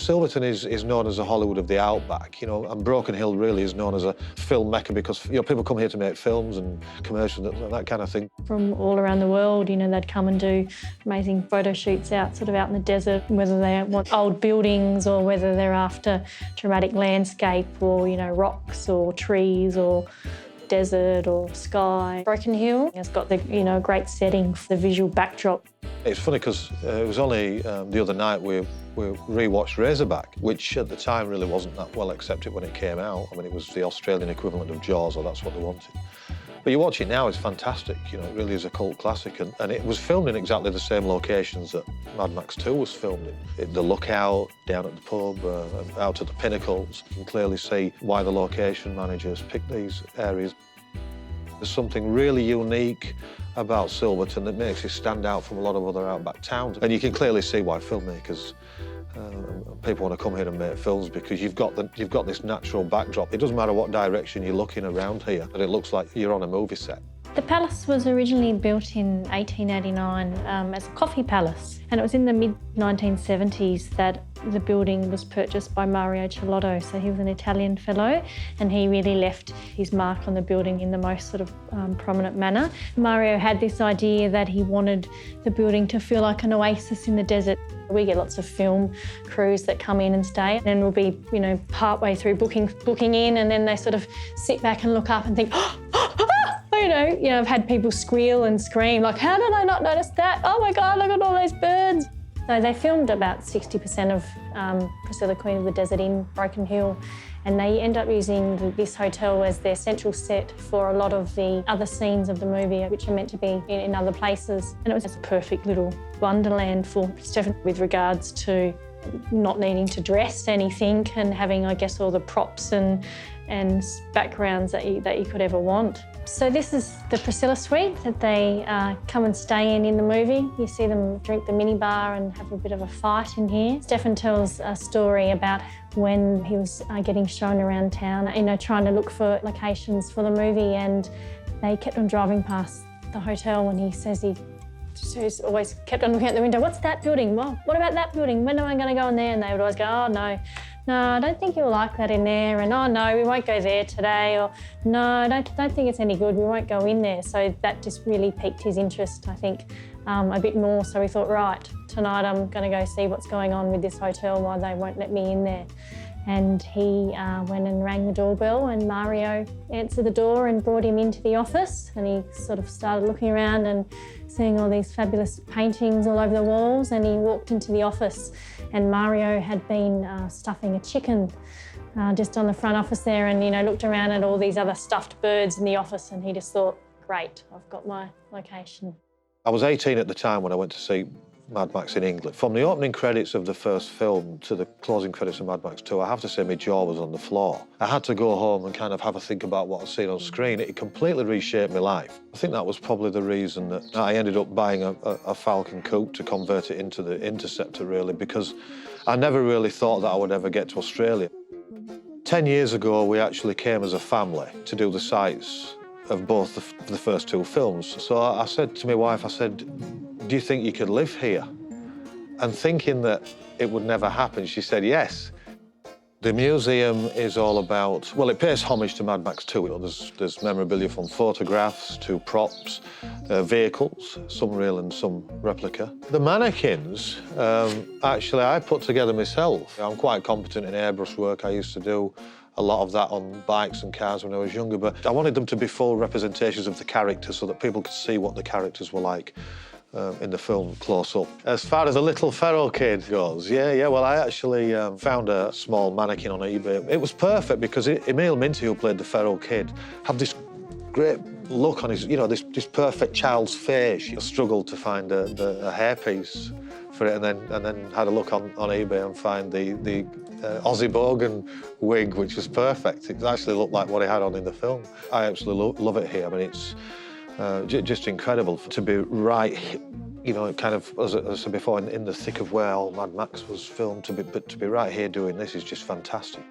Silverton is known as the Hollywood of the Outback, you know, and Broken Hill really is known as a film mecca because, you know, people come here to make films and commercials and that kind of thing. From all around the world, you know, they'd come and do amazing photo shoots out in the desert, whether they want old buildings or whether they're after dramatic landscape or, you know, rocks or trees or desert or sky. Broken Hill has got the, you know, great setting for the visual backdrop. It's funny because it was only the other night we rewatched Razorback, which at the time really wasn't that well accepted when it came out. I mean, it was the Australian equivalent of Jaws, or that's what they wanted. But you watch it now, it's fantastic. You know, it really is a cult classic, and it was filmed in exactly the same locations that Mad Max 2 was filmed in. The lookout, down at the pub, out at the pinnacles. You can clearly see why the location managers picked these areas. There's something really unique about Silverton that makes it stand out from a lot of other outback towns. And you can clearly see why filmmakers, people want to come here and make films, because you've got this natural backdrop. It doesn't matter what direction you're looking around here, but it looks like you're on a movie set. The palace was originally built in 1889 as a coffee palace, and it was in the mid-1970s that the building was purchased by Mario Cellotto. So he was an Italian fellow, and he really left his mark on the building in the most sort of prominent manner. Mario had this idea that he wanted the building to feel like an oasis in the desert. We get lots of film crews that come in and stay, and we'll be, you know, partway through booking in, and then they sort of sit back and look up and think, you know, I've had people squeal and scream, like, how did I not notice that? Oh my God, look at all those birds. So they filmed about 60% of Priscilla Queen of the Desert in Broken Hill, and they end up using this hotel as their central set for a lot of the other scenes of the movie, which are meant to be in other places. And it was just a perfect little wonderland for Stephen with regards to not needing to dress anything and having, I guess, all the props and backgrounds that you could ever want. So this is the Priscilla suite that they come and stay in the movie. You see them drink the minibar and have a bit of a fight in here. Stephen tells a story about when he was getting shown around town, you know, trying to look for locations for the movie, and they kept on driving past the hotel, and he says he's always kept on looking out the window. What's that building? Well, what about that building? When am I going to go in there? And they would always go, oh, no, I don't think you'll like that in there. And, oh, no, we won't go there today. Or, no, I don't think it's any good. We won't go in there. So that just really piqued his interest, I think, a bit more. So we thought, right, tonight I'm going to go see what's going on with this hotel, why they won't let me in there. And he went and rang the doorbell, and Mario answered the door and brought him into the office, and he sort of started looking around and seeing all these fabulous paintings all over the walls, and he walked into the office, and Mario had been stuffing a chicken just on the front office there, and, you know, looked around at all these other stuffed birds in the office, and he just thought, great, I've got my location. I was 18 at the time when I went to see Mad Max in England. From the opening credits of the first film to the closing credits of Mad Max 2, I have to say my jaw was on the floor. I had to go home and kind of have a think about what I'd seen on screen. It completely reshaped my life. I think that was probably the reason that I ended up buying a Falcon Coupe to convert it into the Interceptor, really, because I never really thought that I would ever get to Australia. 10 years ago, we actually came as a family to do the sights of both the first two films. So I said to my wife, I said, do you think you could live here? And thinking that it would never happen, she said yes. The museum is all about, well, it pays homage to Mad Max 2. You know, there's memorabilia from photographs to props, vehicles, some real and some replica. The mannequins, actually, I put together myself. I'm quite competent in airbrush work. I used to do a lot of that on bikes and cars when I was younger, but I wanted them to be full representations of the characters so that people could see what the characters were like in the film close up. As far as the little feral kid goes, well, I actually found a small mannequin on eBay. It was perfect because Emil Minty, who played the feral kid, had this great look on his, you know, this perfect child's face. I struggled to find a hairpiece for it, and then had a look on eBay and find the Ozzy Bogan wig, which was perfect. It actually looked like what he had on in the film. I absolutely love it here. I mean, it's just incredible to be right, you know, kind of, as I said before, in the thick of where all Mad Max was filmed, to be right here doing this is just fantastic.